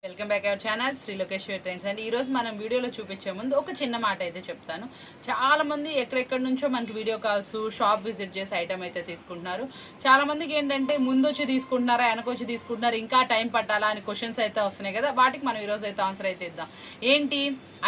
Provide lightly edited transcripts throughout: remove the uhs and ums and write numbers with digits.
Welcome back our channel Shri Lokeshwari trends అండి. ఈరోజు మనం వీడియోలో చూపించే ముందు ఒక చిన్న మాట అయితే చెప్తాను. చాలా మంది ఎక్కడెక్కడి నుంచో మనకి వీడియో కాల్స్ షాప్ విజిట్ చేసి ఐటమ్ అయితే తీసుకుంటున్నారు. చాలా మందికి ఏంటంటే ముందు వచ్చి తీసుకుంటున్నారా వెనకొచ్చి తీసుకుంటున్నారు ఇంకా టైం పట్టాలా అని క్వశ్చన్స్ అయితే వస్తున్నాయి కదా, వాటికి మనం ఈరోజు అయితే ఆన్సర్ అయితే ఇద్దాం. ఏంటి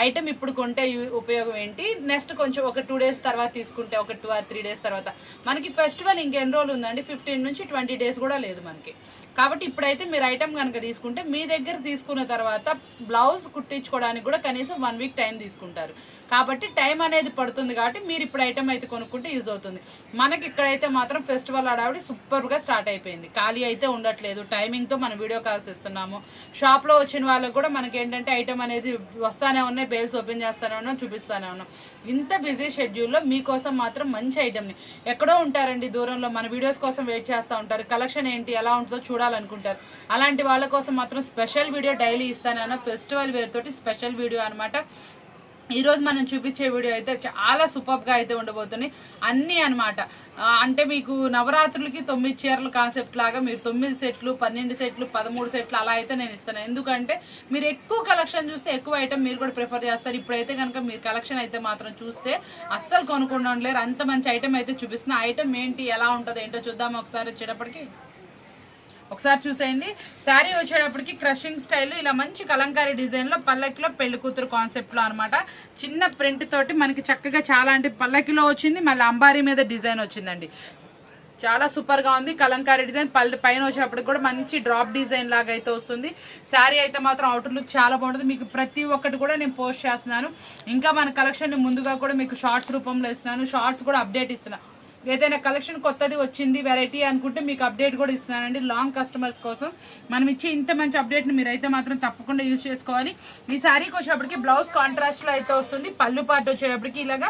ఐటమ్ ఇప్పుడు కొంటే ఉపయోగం ఏంటి, నెక్స్ట్ కొంచెం ఒక 2 days తర్వాత తీసుకుంటే ఒక 2 or 3 days తర్వాత మనకి ఫెస్టివల్ ఇంకెన్ని రోజులు ఉందండి, 15 నుంచి 20 days కూడా లేదు మనకి. కాబట్టి ఇప్పుడైతే మీరు ఐటమ్ కనుక తీసుకుంటే మీ దగ్గర తీసుకున్న తర్వాత బ్లౌజ్ కుట్టించుకోవడానికి కూడా కనీసం 1 week టైం తీసుకుంటారు. కాబట్టి టైం అనేది పడుతుంది కాబట్టి మీరు ఇప్పుడు ఐటమ్ అయితే కొనుక్కుంటే యూజ్ అవుతుంది. మనకి ఇక్కడైతే మాత్రం ఫెస్టివల్ హడావిడి సూపర్గా స్టార్ట్ అయిపోయింది, ఖాళీ అయితే ఉండట్లేదు. టైమింగ్తో మనం వీడియో కాల్స్ ఇస్తున్నాము. షాప్లో వచ్చిన వాళ్ళకి కూడా మనకి ఏంటంటే ఐటమ్ అనేది వస్తానే ఉన్నాయి, బేల్స్ ఓపెన్ చేస్తానే ఉన్నాం, చూపిస్తానే ఉన్నాం. ఇంత బిజీ షెడ్యూల్లో మీకోసం మాత్రం మంచి ఐటమ్ని, ఎక్కడో ఉంటారండి దూరంలో మన వీడియోస్ కోసం వెయిట్ చేస్తూ ఉంటారు, కలెక్షన్ ఏంటి ఎలా ఉంటుందో చూడాలనుకుంటారు. అలాంటి వాళ్ళ కోసం మాత్రం స్పెషల్ వీడియో డైలీ ఇస్తానన్న ఫెస్టివల్ వేర్ తోటి స్పెషల్ వీడియో అనమాట. ఈరోజు మనం చూపించే వీడియో అయితే చాలా సూపర్గా అయితే ఉండబోతుంది. అన్నీ అనమాట, అంటే మీకు నవరాత్రులకి 9 చీరల కాన్సెప్ట్ లాగా మీరు 9 సెట్లు 12 సెట్లు 13 సెట్లు అలా అయితే నేను ఇస్తాను. ఎందుకంటే మీరు ఎక్కువ కలెక్షన్ చూస్తే ఎక్కువ ఐటమ్ మీరు కూడా ప్రిఫర్ చేస్తారు. ఇప్పుడైతే కనుక మీరు కలెక్షన్ అయితే మాత్రం చూస్తే అస్సలు కొనుక్కుండా ఉండలేరు, అంత మంచి ఐటమ్ అయితే చూపిస్తున్నా. ఐటమ్ ఏంటి ఎలా ఉంటుందో ఏంటో చూద్దాం ఒకసారి. వచ్చేటప్పటికి ఒకసారి చూసేయండి. శారీ వచ్చేటప్పటికి క్రషింగ్ స్టైల్ ఇలా మంచి కలంకారీ డిజైన్లో పల్లకిలో పెళ్లి కూతురు కాన్సెప్ట్లో అనమాట. చిన్న ప్రింట్ తోటి మనకి చక్కగా చాలా అంటే పల్లకిలో వచ్చింది, మళ్ళీ అంబారీ మీద డిజైన్ వచ్చిందండి. చాలా సూపర్గా ఉంది కలంకారీ డిజైన్. పైన వచ్చేటప్పటికి కూడా మంచి డ్రాప్ డిజైన్ లాగా అయితే వస్తుంది. శారీ అయితే మాత్రం అవుటర్ లుక్ చాలా బాగుంటుంది. మీకు ప్రతి ఒక్కటి కూడా నేను పోస్ట్ చేస్తున్నాను. ఇంకా మన కలెక్షన్ ముందుగా కూడా మీకు షార్ట్స్ రూపంలో ఇస్తున్నాను, షార్ట్స్ కూడా అప్డేట్ ఇస్తున్నాను. ఏదైనా కలెక్షన్ కొత్తది వచ్చింది వెరైటీ అనుకుంటే మీకు అప్డేట్ కూడా ఇస్తున్నానండి. లాంగ్ కస్టమర్స్ కోసం మనం ఇచ్చే ఇంత మంచి అప్డేట్ని మీరైతే మాత్రం తప్పకుండా యూజ్ చేసుకోవాలి. ఈ శారీకి వచ్చేటప్పటికి బ్లౌజ్ కాంట్రాస్ట్లో అయితే వస్తుంది. పళ్ళు పాటు వచ్చేటప్పటికి ఇలాగా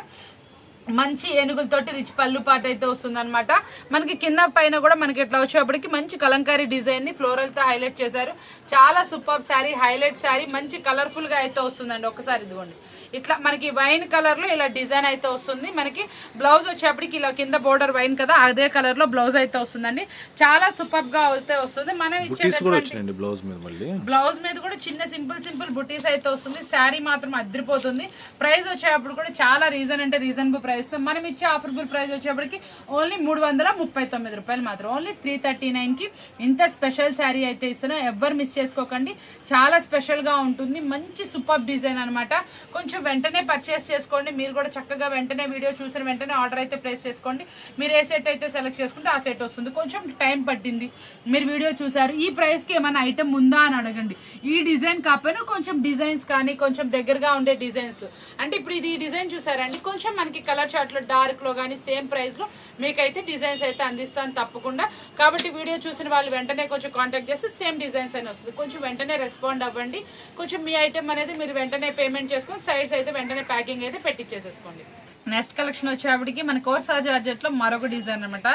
మంచి ఏనుగులతోటి రిచ్ పళ్ళు పాట అయితే వస్తుంది అనమాట. మనకి కింద పైన కూడా మనకి ఇట్లా వచ్చేటప్పటికి మంచి కలంకారీ డిజైన్ ని ఫ్లోరల్ తో హైలైట్ చేశారు. చాలా సూపర్ శారీ, హైలైట్ శారీ, మంచి కలర్ఫుల్ గా అయితే వస్తుందండి. ఒకసారి ఇదిగోండి ఇట్లా మనకి వైన్ కలర్ లో ఇలా డిజైన్ అయితే వస్తుంది. మనకి బ్లౌజ్ వచ్చేప్పటికి ఇలా కింద బోర్డర్ వైన్ కదా, అదే కలర్ లో బ్లౌజ్ అయితే వస్తుందండి. చాలా సూపర్ గా అయితే వస్తుంది. మనం ఇచ్చేటటువంటి బ్లౌజ్ మీద కూడా చిన్న సింపుల్ బుటీస్ అయితే వస్తుంది. శారీ మాత్రం అదిరిపోతుంది. ప్రైస్ వచ్చేటప్పుడు కూడా చాలా రీజనబుల్ ప్రైస్ తో మనం ఇచ్చే ఆఫర్బుల్ ప్రైస్ వచ్చేప్పటికి ఓన్లీ 339 రూపాయలు మాత్రం, ఓన్లీ 339 కి ఇంత స్పెషల్ శారీ అయితే ఇస్తున్నాం. ఎవ్వరు మిస్ చేసుకోకండి, చాలా స్పెషల్ గా ఉంటుంది. మంచి సూపర్ డిజైన్ అనమాట. కొంచెం వెంటనే పర్చేస్ చేసుకోండి. మీరు కూడా చక్కగా వెంటనే వీడియో చూసిన వెంటనే ఆర్డర్ అయితే ప్లేస్ చేసుకోండి. మీరు ఏ సెట్ అయితే సెలెక్ట్ చేసుకుంటే ఆ సెట్ వస్తుంది. కొంచెం టైం పట్టింది, మీరు వీడియో చూసారు, ఈ ప్రైస్ కి ఏమైనా ఐటమ్ ఉందా అని అడగండి. ఈ డిజైన్ కాకపోయినా కొంచెం డిజైన్స్ కానీ కొంచెం దగ్గరగా ఉండే డిజైన్స్, అంటే ఇప్పుడు ఇది ఈ డిజైన్ చూసారండి, కొంచెం మనకి కలర్ చార్ట్ లో డార్క్ లో కానీ సేమ్ ప్రైస్ లో మీకైతే డిజైన్స్ అయితే అందిస్తాను తప్పకుండా. కాబట్టి వీడియో చూసిన వాళ్ళు వెంటనే కొంచెం కాంటాక్ట్ చేస్తే సేమ్ డిజైన్స్ అని వస్తుంది. కొంచెం వెంటనే రెస్పాండ్ అవ్వండి. కొంచెం మీ ఐటమ్ అనేది మీరు వెంటనే పేమెంట్ చేసుకొని సైడ్స్ అయితే వెంటనే ప్యాకింగ్ అయితే పెట్టించేసేసుకోండి. నెక్స్ట్ కలెక్షన్ వచ్చేప్పటికి మన కోర్సా జార్జెట్ లో మరొక డిజైన్ అనమాట.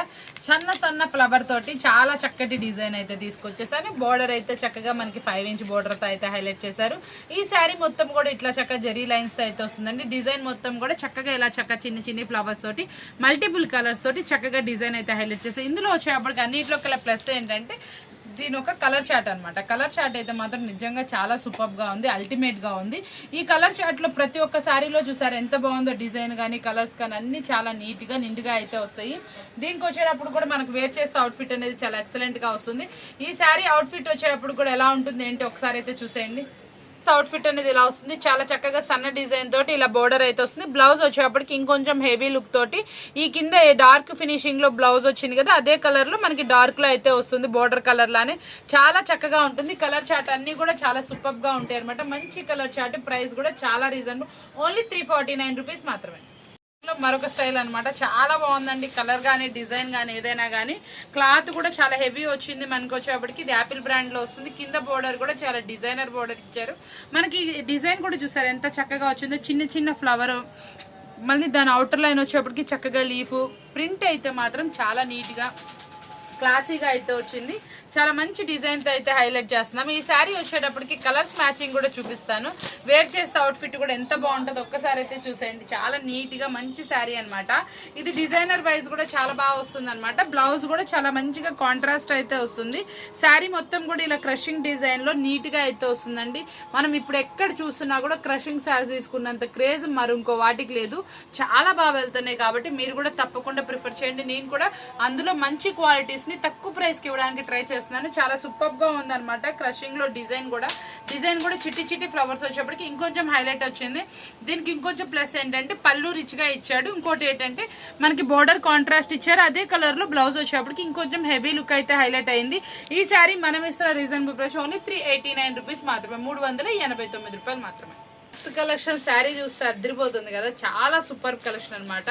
సన్న ఫ్లవర్ తోటి చాలా చక్కటి డిజైన్ అయితే తీసుకొచ్చేసారు. బోర్డర్ అయితే చక్కగా మనకి 5 inch బోర్డర్ తో అయితే హైలైట్ చేశారు. ఈ శారీ మొత్తం కూడా ఇట్లా చక్కగా జరీ లైన్స్ తో అయితే వస్తుందండి. డిజైన్ మొత్తం కూడా చక్కగా ఇలా చక్కగా చిన్న ఫ్లవర్స్ తోటి మల్టిపుల్ కలర్స్ తోటి చక్కగా డిజైన్ అయితే హైలైట్ చేశారు. ఇందులో వచ్చేప్పటికి అన్నింటిలో కల ప్లస్ ఏంటంటే దీని ఒక కలర్ చార్ట్ అనమాట. కలర్ చార్ట్ అయితే మాత్రం నిజంగా చాలా సూపర్ గా ఉంది, అల్టిమేట్ గా ఉంది. ఈ కలర్ చార్ట్ లో ప్రతి ఒక్క శారీలో చూసారు ఎంత బాగుందో, డిజైన్ కానీ కలర్స్ కానీ అన్ని చాలా నీట్ గా నిండుగా అయితే వస్తాయి. దీనికి వచ్చేటప్పుడు కూడా మనకు వేర్ చేసే అవుట్ఫిట్ అనేది చాలా ఎక్సలెంట్ గా వస్తుంది. ఈ శారీ అవుట్ఫిట్ వచ్చేటప్పుడు కూడా ఎలా ఉంటుంది ఏంటి ఒకసారి అయితే చూసేయండి. అవుట్ఫిట్ అనేది ఇలా వస్తుంది. చాలా చక్కగా సన్న డిజైన్ తోటి ఇలా బోర్డర్ అయితే వస్తుంది. బ్లౌజ్ వచ్చేటప్పటికి ఇంకొంచెం హెవీ లుక్ తోటి ఈ కింద డార్క్ ఫినిషింగ్ లో బ్లౌజ్ వచ్చింది కదా, అదే కలర్ లో మనకి డార్క్ లో అయితే వస్తుంది. బోర్డర్ కలర్ లానే చాలా చక్కగా ఉంటుంది. కలర్ చార్ట్ అన్ని కూడా చాలా సూపర్ గా ఉంటాయి అనమాట. మంచి కలర్ చార్ట్, ప్రైస్ కూడా చాలా రీజనబుల్, ఓన్లీ 349 రూపీస్ మాత్రమే. మరొక స్టైల్ అనమాట, చాలా బాగుందండి. కలర్ కానీ డిజైన్ కానీ ఏదైనా కానీ క్లాత్ కూడా చాలా హెవీ వచ్చింది. మనకి వచ్చేప్పటికి ఇది యాపిల్ బ్రాండ్ లో వస్తుంది. కింద బోర్డర్ కూడా చాలా డిజైనర్ బోర్డర్ ఇచ్చారు. మనకి డిజైన్ కూడా చూసారు ఎంత చక్కగా వచ్చిందో, చిన్న ఫ్లవర్, మళ్ళీ దాని అవుటర్ లైన్ వచ్చేప్పటికి చక్కగా లీఫ్ ప్రింట్ అయితే మాత్రం చాలా నీట్ గా క్లాసీగా అయితే వచ్చింది. చాలా మంచి డిజైన్తో అయితే హైలైట్ చేస్తున్నాం. ఈ శారీ వచ్చేటప్పటికి కలర్స్ మ్యాచింగ్ కూడా చూపిస్తాను. వేర్ చేస్తే అవుట్ఫిట్ కూడా ఎంత బాగుంటుందో ఒక్కసారి అయితే చూసేయండి. చాలా నీట్గా మంచి శారీ అనమాట. ఇది డిజైనర్ వైజ్ కూడా చాలా బాగా వస్తుంది అనమాట. బ్లౌజ్ కూడా చాలా మంచిగా కాంట్రాస్ట్ అయితే వస్తుంది. శారీ మొత్తం కూడా ఇలా క్రషింగ్ డిజైన్లో నీట్గా అయితే వస్తుందండి. మనం ఇప్పుడు ఎక్కడ చూస్తున్నా కూడా క్రషింగ్ శారీ తీసుకున్నంత క్రేజ్ మరి ఇంకో వాటికి లేదు. చాలా బాగా వెళ్తున్నాయి కాబట్టి మీరు కూడా తప్పకుండా ప్రిఫర్ చేయండి. నేను కూడా అందులో మంచి క్వాలిటీస్ని తక్కువ ప్రైస్కి ఇవ్వడానికి ట్రై చేస్తున్నాను. చాలా సూపర్గా ఉందన్నమాట. క్రషింగ్లో డిజైన్ కూడా చిట్టి చిట్టి ఫ్లవర్స్ వచ్చేప్పటికి ఇంకొంచెం హైలైట్ వచ్చింది. దీనికి ఇంకొంచెం ప్లస్ ఏంటంటే పళ్ళు రిచ్గా ఇచ్చాడు. ఇంకోటి ఏంటంటే మనకి బోర్డర్ కాంట్రాస్ట్ ఇచ్చారు. అదే కలర్లో బ్లౌజ్ వచ్చేప్పటికి ఇంకొంచెం హెవీ లుక్ అయితే హైలైట్ అయింది. ఈ శారీ మనం ఇస్తున్న రీజనబుల్ ప్రైస్ ఓన్లీ 389 రూపీస్ మాత్రమే, 389 రూపాయలు మాత్రమే. నెక్స్ట్ కలెక్షన్ శారీ చూస్తే అద్దరిపోతుంది కదా, చాలా సూపర్ కలెక్షన్ అనమాట.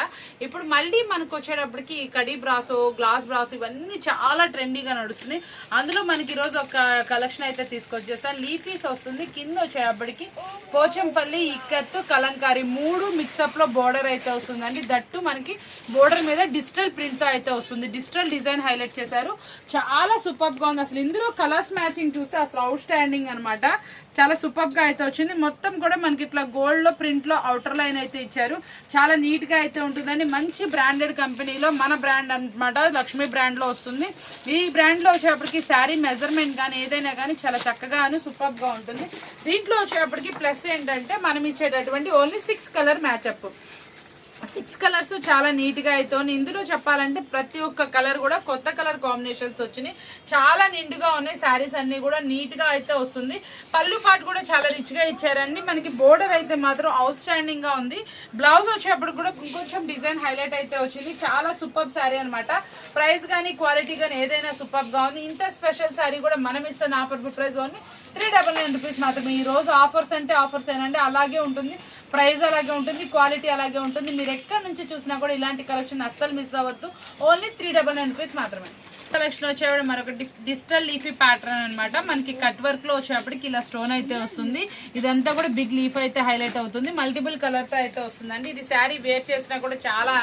ఇప్పుడు మళ్ళీ మనకు వచ్చేటప్పటికి కడీ బ్రాసో, గ్లాస్ బ్రాసో ఇవన్నీ చాలా ట్రెండీగా నడుస్తున్నాయి. అందులో మనకి ఈరోజు ఒక కలెక్షన్ అయితే తీసుకొచ్చేస్తాను. లీఫీస్ వస్తుంది, కింద వచ్చేటప్పటికి పోచంపల్లి, ఇక్కత్తు, కలంకారీ 3 మిక్సప్లో బోర్డర్ అయితే వస్తుందండి. దట్టు మనకి బోర్డర్ మీద డిజిటల్ ప్రింట్తో అయితే వస్తుంది. డిజిటల్ డిజైన్ హైలైట్ చేశారు. చాలా సూపర్గా ఉంది. అసలు ఇందులో కలర్స్ మ్యాచింగ్ చూస్తే అసలు అవుట్ స్టాండింగ్ అనమాట. చాలా సూపర్గా అయితే వచ్చింది. మొత్తం కూడా మనకి ఇట్లా గోల్డ్ లో ప్రింట్ లో అవుటర్ లైన్ అయితే ఇచ్చారు. చాలా నీట్ గా అయితే ఉంటుందండి. మంచి బ్రాండెడ్ కంపెనీలో మన బ్రాండ్ అనమాట, లక్ష్మీ బ్రాండ్ లో వస్తుంది. ఈ బ్రాండ్ లో వచ్చేప్పటికి శారీ మెజర్మెంట్ కానీ ఏదైనా కానీ చాలా చక్కగాను సూపర్ గా ఉంటుంది. దీంట్లో వచ్చేప్పటికి ప్లస్ ఏంటంటే మనం ఇచ్చేటటువంటి ఓన్లీ 6 కలర్ మ్యాచ్అప్. 6 కలర్స్ చాలా నీట్గా అయితే ఉన్నాయి. ఇందులో చెప్పాలంటే ప్రతి ఒక్క కలర్ కూడా కొత్త కలర్ కాంబినేషన్స్ వచ్చినాయి. చాలా నిండుగా ఉన్నాయి. శారీస్ అన్ని కూడా నీట్గా అయితే వస్తుంది. పళ్ళు పాటు కూడా చాలా రిచ్గా ఇచ్చారండి. మనకి బోర్డర్ అయితే మాత్రం అవుట్ స్టాండింగ్ గా ఉంది. బ్లౌజ్ వచ్చేప్పుడు కూడా ఇంకొంచెం డిజైన్ హైలైట్ అయితే వచ్చింది. చాలా సూపర్ శారీ అనమాట. ప్రైస్ కానీ క్వాలిటీ కానీ ఏదైనా సూపర్ గా ఉంది. ఇంత స్పెషల్ శారీ కూడా మనం ఇస్తున్న ఆఫర్ ప్రైస్ ఓన్లీ 399 రూపీస్ మాత్రమే. ఈ రోజు ఆఫర్స్ అంటే ఆఫర్స్ ఏనండి, అలాగే ఉంటుంది. ప్రైస్ అలాగే ఉంటుంది, క్వాలిటీ అలాగే ఉంటుంది. మీరు ఎక్కడి నుంచి చూసినా కూడా ఇలాంటి కలెక్షన్ అస్సలు మిస్ అవ్వద్దు. ఓన్లీ 399 రూపీస్ మాత్రమే. కలెక్షన్ వచ్చేవాడు మరొక డిజిటల్ లీఫీ ప్యాటర్న్ అనమాట. మనకి కట్ వర్క్ లో వచ్చేప్పటికి ఇలా స్టోన్ అయితే వస్తుంది. ఇదంతా కూడా బిగ్ లీఫ్ అయితే హైలైట్ అవుతుంది. మల్టిపుల్ కలర్ తో అయితే వస్తుందండి. ఇది శారీ వేర్ చేసినా కూడా చాలా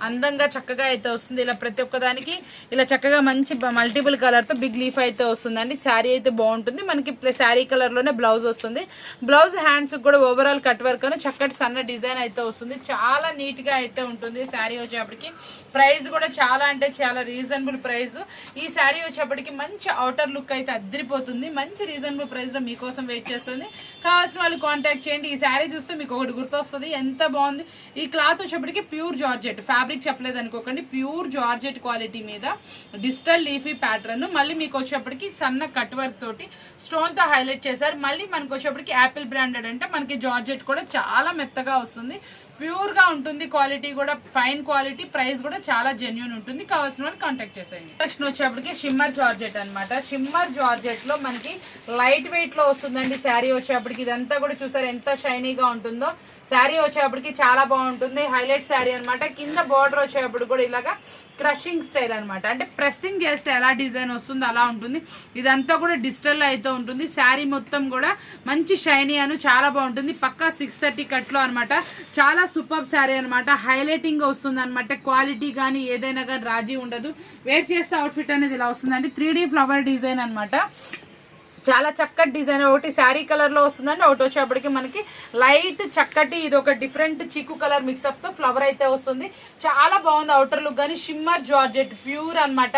అందంగా చక్కగా అయితే వస్తుంది. ఇలా ప్రతి ఒక్కదానికి ఇలా చక్కగా మంచి మల్టిపుల్ కలర్ తో బిగ్ లీఫ్ అయితే వస్తుందండి. శారీ అయితే బాగుంటుంది. మనకి శారీ కలర్ లోనే బ్లౌజ్ వస్తుంది. బ్లౌజ్ హ్యాండ్స్ కూడా ఓవరాల్ కట్ వర్క్ అని చక్కటి సన్న డిజైన్ అయితే వస్తుంది. చాలా నీట్ గా అయితే ఉంటుంది శారీ వచ్చేప్పటికి. ప్రైస్ కూడా చాలా అంటే చాలా రీజనబుల్ ప్రైస్. ఈ శారీ వచ్చేప్పటికి మంచి అవుటర్ లుక్ అయితే అద్దరిపోతుంది. మంచి రీజనబుల్ ప్రైస్ లో మీకోసం వెయిట్ చేస్తుంది. కావాల్సిన వాళ్ళు కాంటాక్ట్ చేయండి. ఈ శారీ చూస్తే మీకు ఒకటి గుర్తొస్తుంది, ఎంత బాగుంది. ఈ క్లాత్ వచ్చేప్పటికి ప్యూర్ జార్జెట్, ఫ్యాబ్రిక్ చెప్పలేదు అనుకోకండి, ప్యూర్ జార్జెట్ క్వాలిటీ మీద డిజిటల్ లీఫీ ప్యాటర్న్. మళ్ళీ మీకు వచ్చేప్పటికి సన్న కట్ వర్క్ తోటి స్టోన్ తో హైలైట్ చేశారు. మళ్ళీ మనకు వచ్చేప్పటికి యాపిల్ బ్రాండెడ్ అంటే మనకి జార్జెట్ కూడా చాలా మెత్తగా వస్తుంది. ప్యూర్ గా ఉంటుంది. క్వాలిటీ కూడా ఫైన్ క్వాలిటీ. ప్రైస్ కూడా చాలా జెన్యూన్ ఉంటుంది. కావాల్సిన వాళ్ళు కాంటాక్ట్ చేసేయండి. నెక్స్ట్ వచ్చేప్పటికి షిమ్మర్ జార్జెట్ అనమాట. షిమ్మర్ జార్జెట్ లో మనకి లైట్ వెయిట్ లో వస్తుందండి శారీ వచ్చేప్పటికి. ఇదంతా కూడా చూసారు ఎంత షైనీగా ఉంటుందో. శారీ వచ్చేప్పటికి చాలా బాగుంటుంది. హైలైట్ శారీ అనమాట. కింద బార్డర్ వచ్చేటప్పుడు కూడా ఇలాగా క్రషింగ్ స్టైల్ అనమాట. అంటే ప్రెస్సింగ్ చేస్తే ఎలా డిజైన్ వస్తుందో అలా ఉంటుంది. ఇదంతా కూడా డిజిటల్ అయితే ఉంటుంది. శారీ మొత్తం కూడా మంచి షైనీ అను చాలా బాగుంటుంది. పక్కా 630 కట్లో అనమాట. చాలా సూపర్ శారీ అనమాట. హైలైటింగ్ వస్తుంది అనమాట. క్వాలిటీ కానీ ఏదైనా కానీ రాజీ ఉండదు. వేర్ చేస్తే అవుట్ఫిట్ అనేది ఇలా వస్తుందండి. 3D ఫ్లవర్ డిజైన్ అనమాట. చాలా చక్కటి డిజైన్. ఒకటి శారీ కలర్ లో వస్తుందండి, ఒకటి వచ్చేప్పటికి మనకి లైట్ చక్కటి ఇది ఒక డిఫరెంట్ చీకు కలర్ మిక్సప్ తో ఫ్లవర్ అయితే వస్తుంది. చాలా బాగుంది అవుటర్ లుక్ కానీ. షిమ్మర్ జార్జెట్ ప్యూర్ అనమాట.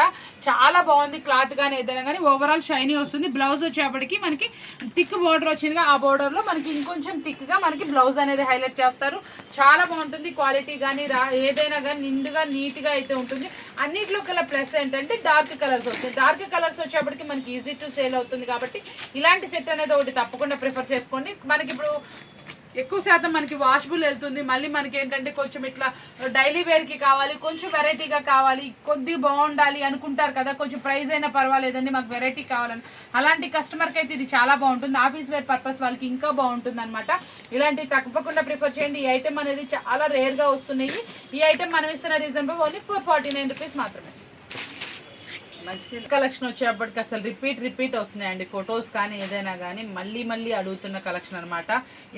చాలా బాగుంది. క్లాత్ కానీ ఏదైనా కానీ ఓవరాల్ షైనీ వస్తుంది. బ్లౌజ్ వచ్చేప్పటికి మనకి థిక్ బోర్డర్ వచ్చిందిగా, ఆ బోర్డర్ లో మనకి ఇంకొంచెం థిక్ గా మనకి బ్లౌజ్ అనేది హైలైట్ చేస్తారు. చాలా బాగుంటుంది. క్వాలిటీ కానీ ఏదైనా కానీ నిండుగా నీట్ గా అయితే ఉంటుంది. అన్నిట్లో కల్లా ప్లస్ ఏంటంటే డార్క్ కలర్స్ వస్తుంది. డార్క్ కలర్స్ వచ్చేప్పటికి మనకి ఈజీ టు సేల్ అవుతుంది కాబట్టి ఇలాంటి సెట్ అనేది ఒకటి తప్పకుండా ప్రిఫర్ చేసుకోండి. మనకి ఇప్పుడు ఎక్కువ శాతం మనకి వాషబుల్ వెళ్తుంది. మళ్ళీ మనకి ఏంటంటే కొంచెం ఇట్లా డైలీ వేర్ కి కావాలి, కొంచెం వెరైటీగా కావాలి, కొద్దిగా బాగుండాలి అనుకుంటారు కదా, కొంచెం ప్రైస్ అయినా పర్వాలేదండి మాకు వెరైటీ కావాలని. అలాంటి కస్టమర్కి అయితే ఇది చాలా బాగుంటుంది. ఆఫీస్ వేర్ పర్పస్ వాళ్ళకి ఇంకా బాగుంటుంది అనమాట. ఇలాంటివి తప్పకుండా ప్రిఫర్ చేయండి. ఈ ఐటమ్ అనేది చాలా రేర్ గా వస్తున్నాయి. ఈ ఐటమ్ మనం ఇస్తున్న రీజన్ ఓన్లీ 449 రూపీస్ మాత్రమే. కలెక్షన్ వచ్చేప్పటికి అసలు రిపీట్ వస్తున్నాయండి. ఫొటోస్ కానీ ఏదైనా కానీ మళ్ళీ అడుగుతున్న కలెక్షన్ అనమాట.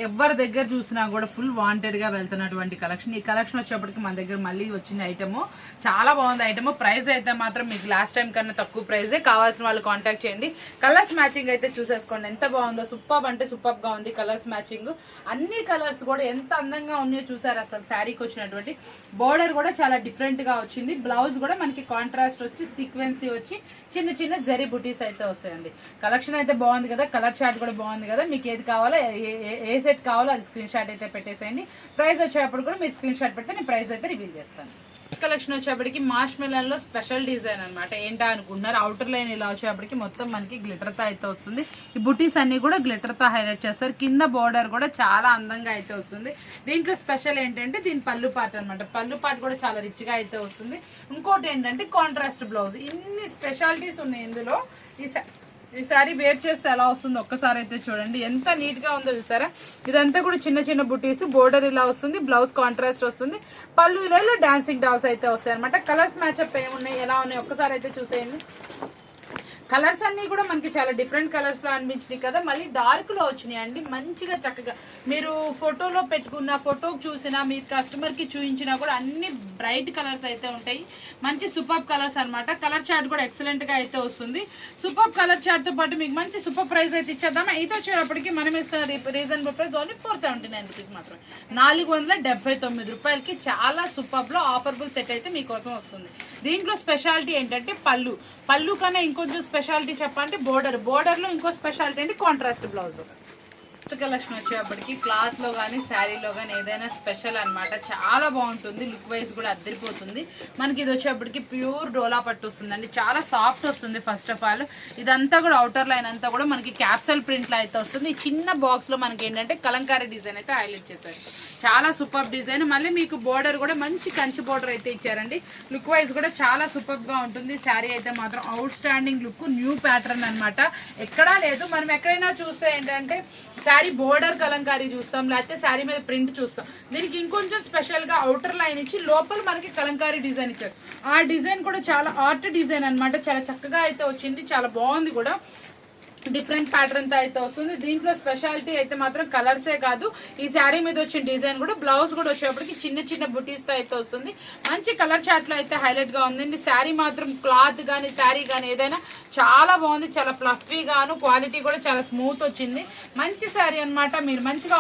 ఎవరి దగ్గర చూసినా కూడా ఫుల్ వాంటెడ్ గా వెళ్తున్నటువంటి కలెక్షన్. ఈ కలెక్షన్ వచ్చేప్పటికి మన దగ్గర మళ్ళీ వచ్చిన ఐటమ్ చాలా బాగుంది. ఐటమ్ ప్రైస్ అయితే మాత్రం మీకు లాస్ట్ టైం కన్నా తక్కువ ప్రైజే. కావాల్సిన వాళ్ళు కాంటాక్ట్ చేయండి. కలర్స్ మ్యాచింగ్ అయితే చూసేసుకోండి ఎంత బాగుందో. సూపర్ అంటే సూపర్ గా ఉంది కలర్స్ మ్యాచింగ్. అన్ని కలర్స్ కూడా ఎంత అందంగా ఉన్నాయో చూసారు. అసలు శారీకి వచ్చినటువంటి బోర్డర్ కూడా చాలా డిఫరెంట్ గా వచ్చింది. బ్లౌజ్ కూడా మనకి కాంట్రాస్ట్ వచ్చి సీక్వెన్సీ వచ్చి చిన్న జరీ బుటీస్ అయితే వస్తాయండి. కలెక్షన్ అయితే బాగుంది కదా. కలర్ చార్ట్ కూడా బాగుంది కదా. మీకు ఏది కావాలో ఏ సెట్ కావాలో అది స్క్రీన్ షాట్ అయితే పెట్టేసేయండి. ప్రైస్ వచ్చేటప్పుడు కూడా మీరు స్క్రీన్ షాట్ పెడితే నేను ప్రైస్ అయితే రివీల్ చేస్తాను. కలెక్షన్ వచ్చేప్పటికి మార్ష్ మెలన్ లో స్పెషల్ డిజైన్ అనమాట. ఏంటా అనుకుంటున్నారు, అవుటర్ లైన్ ఇలా వచ్చేప్పటికి మొత్తం మనకి గ్లిటర్ తో అయితే వస్తుంది. ఈ బుటీస్ అన్ని కూడా గ్లిటర్ తో హైలైట్ చేస్తారు. కింద బోర్డర్ కూడా చాలా అందంగా అయితే వస్తుంది. దీంట్లో స్పెషల్ ఏంటంటే దీని పళ్ళు పార్ట్ అనమాట. పళ్ళు పార్ట్ కూడా చాలా రిచ్ గా అయితే వస్తుంది. ఇంకోటి ఏంటంటే కాంట్రాస్ట్ బ్లౌజ్. ఇన్ని స్పెషాలిటీస్ ఉన్నాయి ఇందులో. ఈ సారీ వేర్ చేస్తే ఎలా వస్తుందో ఒక్కసారి అయితే చూడండి. ఎంత నీట్ గా ఉందో చూసారా. ఇదంతా కూడా చిన్న బుటీస్. బోర్డర్ ఇలా వస్తుంది. బ్లౌజ్ కాంట్రాస్ట్ వస్తుంది. పళ్ళు ఇలా డాన్సింగ్ డాల్స్ అయితే వస్తాయి అనమాట. కలర్స్ మ్యాచ్అప్ ఏమున్నాయి ఎలా ఉన్నాయి ఒక్కసారి అయితే చూసేయండి. కలర్స్ అన్ని కూడా మనకి చాలా డిఫరెంట్ కలర్స్ లో అనిపించినాయి కదా. మళ్ళీ డార్క్ లో వచ్చినాయి అండి. మంచిగా చక్కగా మీరు ఫోటోలో పెట్టుకున్న ఫోటోకి చూసినా మీరు కస్టమర్ కి చూపించినా కూడా అన్ని బ్రైట్ కలర్స్ అయితే ఉంటాయి. మంచి సూపర్ కలర్స్ అనమాట. కలర్ చార్ట్ కూడా ఎక్సలెంట్ గా అయితే వస్తుంది. సూపర్ కలర్ చార్ట్ తో పాటు మీకు మంచి సూపర్ ప్రైస్ అయితే ఇచ్చేద్దాం. అయితే వచ్చేటప్పటికి మనం ఇస్తున్న రీజనబుల్ ప్రైస్ ఓన్లీ 479 రూపీస్ మాత్రం. 479 రూపాయలకి చాలా సూపర్ లో ఆఫర్బుల్ సెట్ అయితే మీకోసం వస్తుంది. దీంట్లో స్పెషాలిటీ ఏంటంటే పళ్ళు కన్నా ఇంకొంచెం స్పెషాలిటీ చెప్పండి బోర్డర్ లో ఇంకో స్పెషాలిటీ అంటే కాంట్రాస్ట్ బ్లౌజ్. కలెక్షన్ వచ్చేప్పటికి క్లాత్ లో కానీ శారీలో కానీ ఏదైనా స్పెషల్ అనమాట. చాలా బాగుంటుంది. లుక్ వైజ్ కూడా అద్దరిపోతుంది. మనకి ఇది వచ్చేప్పటికి ప్యూర్ డోలా పట్టు వస్తుందండి. చాలా సాఫ్ట్ వస్తుంది. ఫస్ట్ ఆఫ్ ఆల్ ఇదంతా కూడా అవుటర్ లైన్ అంతా కూడా మనకి క్యాప్సల్ ప్రింట్ లో అయితే వస్తుంది. ఈ చిన్న బాక్స్ లో మనకి ఏంటంటే కలంకారీ డిజైన్ అయితే హైలైట్ చేశారు. చాలా సూపర్ డిజైన్. మళ్ళీ మీకు బోర్డర్ కూడా మంచి కంచి బోర్డర్ అయితే ఇచ్చారండి. లుక్ వైజ్ కూడా చాలా సూపర్ గా ఉంటుంది. శారీ అయితే మాత్రం out standing look. New pattern అనమాట. ఎక్కడా లేదు. మనం ఎక్కడైనా చూస్తే ఏంటంటే శారీ బోర్డర్ కలంకారీ చూస్తాం, లేకపోతే శారీ మీద ప్రింట్ చూస్తాం. దీనికి ఇంకొంచెం స్పెషల్ గా అవుటర్ లైన్ ఇచ్చి లోపల మనకి కలంకారీ డిజైన్ ఇచ్చారు. ఆ డిజైన్ కూడా చాలా ఆర్ట్ డిజైన్ అనమాట. చాలా చక్కగా అయితే వచ్చింది. చాలా బాగుంది కూడా. డిఫరెంట్ ప్యాటర్న్ తో అయితే వస్తుంది. దీంట్లో స్పెషాలిటీ అయితే మాత్రం కలర్సే కాదు, ఈ శారీ మీద వచ్చిన డిజైన్ కూడా బ్లౌజ్ కూడా వచ్చేప్పటికి చిన్న బుటీస్ తో అయితే వస్తుంది. మంచి కలర్ చార్ట్ లో అయితే హైలైట్ గా ఉందండి. శారీ మాత్రం క్లాత్ గానీ శారీ గానీ ఏదైనా చాలా బాగుంది. చాలా ఫ్లఫీ గాను క్వాలిటీ కూడా చాలా స్మూత్ వచ్చింది. మంచి శారీ అనమాట. మీరు మంచిగా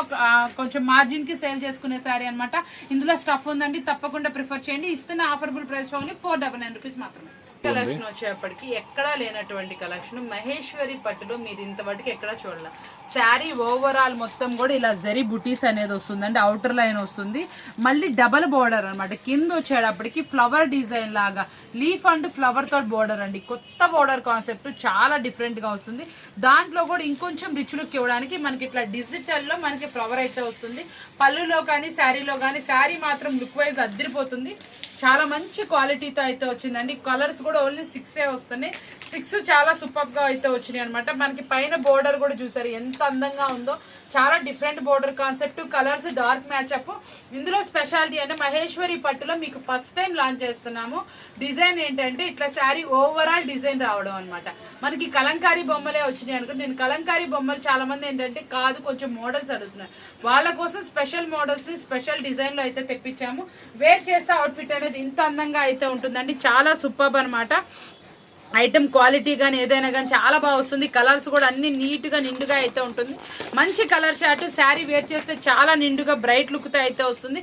కొంచెం మార్జిన్ కి సేల్ చేసుకునే శారీ అనమాట. ఇందులో స్టఫ్ ఉందండి. తప్పకుండా ప్రిఫర్ చేయండి. ఇస్తున్న ఆఫర్బుల్ ప్రైస్ ఓన్లీ 499 రూపీస్ మాత్రమే. కలెక్షన్ వచ్చేప్పటికి ఎక్కడా లేనటువంటి కలెక్షన్ మహేశ్వరి పట్టులో మీరు ఇంతవరకు ఎక్కడా చూడాలి. శారీ ఓవరాల్ మొత్తం కూడా ఇలా జరీ బుటీస్ అనేది వస్తుందండి. అవుటర్ లైన్ వస్తుంది. మళ్ళీ డబల్ బోర్డర్ అనమాట. కింద వచ్చేటప్పటికి ఫ్లవర్ డిజైన్ లాగా లీఫ్ అండ్ ఫ్లవర్ తో బోర్డర్ అండి. కొత్త బోర్డర్ కాన్సెప్ట్ చాలా డిఫరెంట్ గా వస్తుంది. దాంట్లో కూడా ఇంకొంచెం రిచ్ లుక్ ఇవ్వడానికి మనకి ఇట్లా డిజిటల్ లో మనకి ఫ్లవర్ అయితే వస్తుంది. పళ్ళులో కానీ శారీలో కానీ శారీ మాత్రం లుక్ వైజ్ అద్దరిపోతుంది. చాలా మంచి క్వాలిటీతో అయితే వచ్చిందండి. కలర్స్ కూడా ఓన్లీ 6 వస్తున్నాయి. 6 చాలా సూపర్ గా అయితే వచ్చినాయి అనమాట. మనకి పైన బోర్డర్ కూడా చూసారు ఎంత అందంగా ఉందో. చాలా different border concept. Colours dark మ్యాచ్అప్. ఇందులో స్పెషాలిటీ అంటే మహేశ్వరి పట్టులో మీకు ఫస్ట్ టైం లాంచ్ చేస్తున్నాము. డిజైన్ ఏంటంటే ఇట్లా శారీ ఓవరాల్ డిజైన్ రావడం అనమాట. మనకి కలంకారీ బొమ్మలే వచ్చినాయి అనుకుంటే, నేను కలంకారీ బొమ్మలు చాలా మంది ఏంటంటే కాదు కొంచెం మోడల్స్ అడుగుతున్నారు. వాళ్ళ కోసం స్పెషల్ మోడల్స్ ని స్పెషల్ డిజైన్ లో అయితే తెప్పించాము. వేర్ చేస్తే అవుట్ఫిట్ అనేది ఇంత అందంగా అయితే ఉంటుందండి. చాలా సూపర్ అనమాట. ఐటమ్ క్వాలిటీ కానీ ఏదైనా కానీ చాలా బాగా వస్తుంది. కలర్స్ కూడా అన్ని నీట్గా నిండుగా అయితే ఉంటుంది. మంచి కలర్ చార్ట్. శారీ వేర్ చేస్తే చాలా నిండుగా బ్రైట్ లుక్తో అయితే వస్తుంది.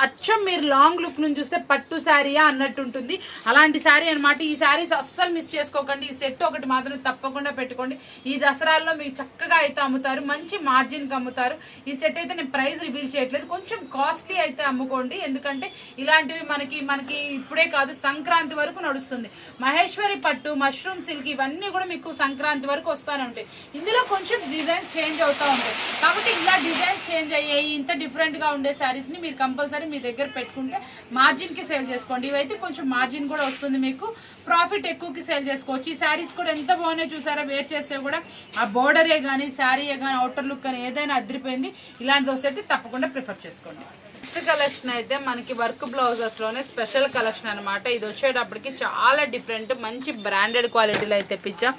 అచ్చం మీరు లాంగ్ లుక్ నుంచి చూస్తే పట్టు శారీయా అన్నట్టు ఉంటుంది. అలాంటి శారీ అనమాట. ఈ శారీస్ అస్సలు మిస్ చేసుకోకండి. ఈ సెట్ ఒకటి మాత్రం తప్పకుండా పెట్టుకోండి. ఈ దసరాల్లో మీకు చక్కగా అయితే అమ్ముతారు. మంచి మార్జిన్కి అమ్ముతారు. ఈ సెట్ అయితే నేను ప్రైస్ రివీల్ చేయట్లేదు. కొంచెం కాస్ట్లీ అయితే అమ్ముకోండి. ఎందుకంటే ఇలాంటివి మనకి ఇప్పుడే కాదు సంక్రాంతి వరకు నడుస్తుంది. మహేశ్వరి పట్టు, మష్రూమ్ సిల్క్ ఇవన్నీ కూడా మీకు సంక్రాంతి వరకు వస్తూనే ఉంటాయి. ఇందులో కొంచెం డిజైన్స్ చేంజ్ అవుతూ ఉంటాయి. కాబట్టి ఇలా డిజైన్స్ చేంజ్ అయ్యాయి. ఇంత డిఫరెంట్ గా ఉండే శారీస్ ని మీరు కంపల్సరీ మీ దగ్గర పెట్టుకుంటే మార్జిన్ కి సేల్ చేసుకోండి. ఇవైతే కొంచెం మార్జిన్ కూడా వస్తుంది. మీకు ప్రాఫిట్ ఎక్కువకి సేల్ చేసుకోవచ్చు. ఈ శారీస్ కూడా ఎంత బాగున్నాయో చూసారా. వేర్ చేస్తే కూడా ఆ బోర్డరే కానీ శారీయే కానీ అవుటర్ లుక్ కానీ ఏదైనా అదిరిపోయింది. ఇలాంటి వస్తే తప్పకుండా ప్రిఫర్ చేసుకోండి. నెక్స్ట్ కలెక్షన్ అయితే మనకి వర్క్ బ్లౌజెస్ లోనే స్పెషల్ కలెక్షన్ అనమాట. ఇది వచ్చేటప్పటికి చాలా డిఫరెంట్ మంచి బ్రాండ్ బ్రాండెడ్ క్వాలిటీలో అయితే తెప్పించా.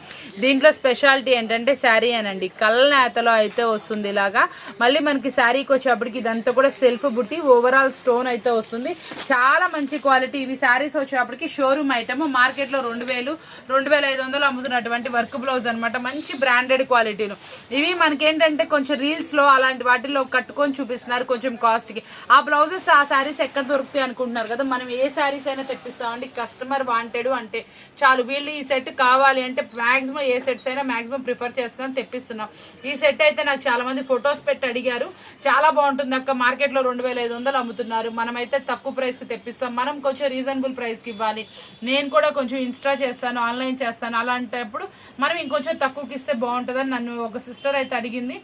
దీంట్లో స్పెషాలిటీ ఏంటంటే శారీ అనండి కళ్ళనేతలో అయితే వస్తుంది. ఇలాగా మళ్ళీ మనకి శారీకి వచ్చేప్పటికి ఇదంతా కూడా సెల్ఫ్ బుట్టి ఓవరాల్ స్టోన్ అయితే వస్తుంది. చాలా మంచి క్వాలిటీ. ఇవి శారీస్ వచ్చేప్పటికి షోరూమ్ ఐటమ్. మార్కెట్లో 2,000-2,500 అమ్ముతున్నటువంటి వర్క్ బ్లౌజ్ అనమాట. మంచి బ్రాండెడ్ క్వాలిటీలు. ఇవి మనకేంటంటే కొంచెం రీల్స్ లో అలాంటి వాటిల్లో కట్టుకొని చూపిస్తున్నారు కొంచెం కాస్ట్ కి. ఆ బ్లౌజెస్ ఆ శారీస్ ఎక్కడ దొరుకుతాయి అనుకుంటున్నారు కదా. మనం ఏ శారీస్ అయినా తెప్పిస్తామండి. కస్టమర్ వాంటెడ్ అంటే చాలు. వీళ్ళు ఈ సెట్ కావాలి అంటే మాక్సిమం ఏ సెట్స్ అయినా మాక్సిమం ప్రిఫర్ చేస్తున్నాం, తెప్పిస్తున్నాం. ఈ సెట్ అయితే నాకు చాలా మంది ఫొటోస్ పెట్టి అడిగారు. చాలా బాగుంటుంది అక్క, మార్కెట్ లో 2,500 అమ్ముతున్నారు, మనమైతే తక్కువ ప్రైస్ కి తెప్పిస్తాం, మనం కొంచెం రీజనబుల్ ప్రైస్ కి ఇవ్వాలి, నేను కూడా కొంచెం ఇన్స్టా చేస్తాను, ఆన్లైన్ చేస్తాను, అలాంటప్పుడు మనం ఇంకొంచెం తక్కువకి ఇస్తే బాగుంటుందని నన్ను ఒక సిస్టర్ అయితే అడిగింది.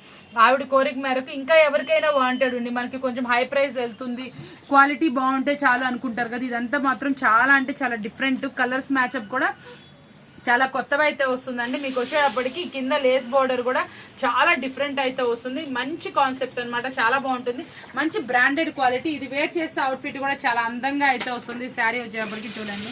ఆవిడ కోరిక మేరకు ఇంకా ఎవరికైనా వాంటెడ్ ఉండి మనకి కొంచెం హై ప్రైస్ వెళ్తుంది, క్వాలిటీ బాగుంటే చాలు అనుకుంటారు కదా. ఇదంతా మాత్రం చాలా అంటే చాలా డిఫరెంట్. కలర్స్ మ్యాచ్అప్ కూడా చాలా కొత్తగా అయితే వస్తుందండి. మీకు వచ్చేటప్పటికి కింద లేస్ బోర్డర్ కూడా చాలా డిఫరెంట్ అయితే వస్తుంది. మంచి కాన్సెప్ట్ అనమాట, చాలా బాగుంటుంది. మంచి బ్రాండెడ్ క్వాలిటీ. ఇది వేర్ చేస్తే అవుట్ఫిట్ కూడా చాలా అందంగా అయితే వస్తుంది. శారీ వచ్చేటప్పటికి చూడండి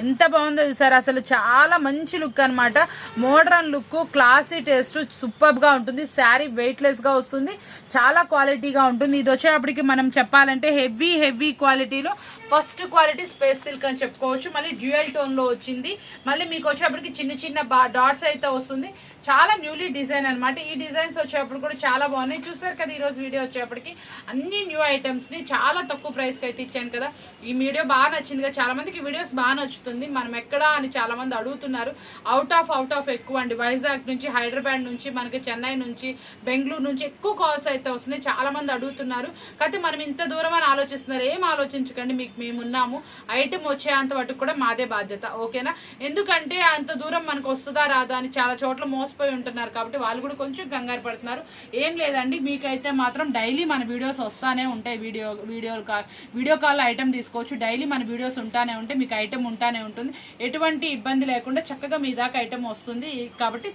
ఎంత బాగుందో చూసారు. అసలు చాలా మంచి లుక్ అనమాట. మోడ్రన్ లుక్, క్లాసీ టేస్ట్ సూపర్గా ఉంటుంది. శారీ వెయిట్లెస్గా వస్తుంది, చాలా క్వాలిటీగా ఉంటుంది. ఇది వచ్చేటప్పటికి మనం చెప్పాలంటే హెవీ క్వాలిటీలో ఫస్ట్ క్వాలిటీ స్పేస్ సిల్క్ అని చెప్పుకోవచ్చు. మళ్ళీ డ్యూయల్ టోన్లో వచ్చింది. మళ్ళీ మీకు వచ్చేటప్పటికి చిన్న డాట్స్ అయితే వస్తుంది. చాలా న్యూలీ డిజైన్ అనమాట. ఈ డిజైన్స్ వచ్చేటప్పుడు కూడా చాలా బాగున్నాయి. చూసారు కదా ఈరోజు వీడియో వచ్చేటప్పటికి అన్ని న్యూ ఐటమ్స్ని చాలా తక్కువ ప్రైస్కి అయితే ఇచ్చాను కదా. ఈ వీడియో బాగా నచ్చింది కదా, చాలా మందికి వీడియోస్ బాగా నచ్చుతుంది. మనం ఎక్కడా అని చాలా మంది అడుగుతున్నారు. అవుట్ ఆఫ్ ఎక్కువ అండి. వైజాగ్ నుంచి, హైదరాబాద్ నుంచి, మనకి చెన్నై నుంచి, బెంగళూరు నుంచి ఎక్కువ కాల్స్ అయితే వస్తున్నాయి. చాలా మంది అడుగుతున్నారు. కాకపోతే మనం ఇంత దూరం అని ఆలోచిస్తున్నారు. ఏం ఆలోచించకండి, మీకు మేము ఉన్నాము. ఐటమ్ వచ్చేంత వరకు కూడా మాదే బాధ్యత, ఓకేనా. ఎందుకంటే అంత దూరం మనకు వస్తుందా రాదా అని చాలా చోట్ల మోసపోయి ఉంటున్నారు కాబట్టి వాళ్ళు కూడా కొంచెం కంగారు పడుతున్నారు. ఏం లేదండి, మీకైతే మాత్రం డైలీ మన వీడియోస్ వస్తానే ఉంటాయి. వీడియో కాల్ ఐటమ్ తీసుకోవచ్చు. డైలీ మన వీడియోస్ ఉంటానే ఉంటాయి, మీకు ఐటమ్ ఉంటానే ఉంటుంది. ఎటువంటి ఇబ్బంది లేకుండా చక్కగా మీ దాకా ఐటమ్ వస్తుంది. కాబట్టి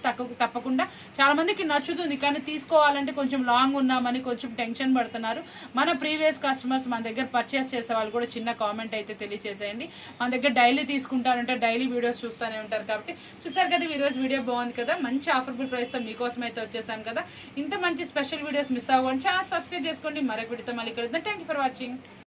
తప్పకుండా చాలా మందికి నచ్చుతుంది. కానీ తీసుకోవాలంటే కొంచెం లాంగ్ ఉన్నామని కొంచెం టెన్షన్ పడుతున్నారు. మన ప్రీవియస్ కస్టమర్స్ మన దగ్గర పర్చేస్ చేసే వాళ్ళు కూడా చిన్న కామెంట్ అయితే తెలియజేసేయండి. మన దగ్గర డైలీ తీసుకుంటారంటే డైలీ వీడియోస్ చూస్తూనే ఉంటారు కాబట్టి. చూసారు కదా ఈరోజు వీడియో బాగుంది కదా, మంచి ఆఫర్బుల్ ప్రైస్తో మీకోసం అయితే వచ్చేసాను కదా. ఇంత మంచి స్పెషల్ వీడియోస్ మిస్ అవ్వండి, ఛానల్ సబ్స్క్రైబ్ చేసుకోండి. మరొక వీడియోతో మళ్ళీ కలుద్దాం. Thank you for watching.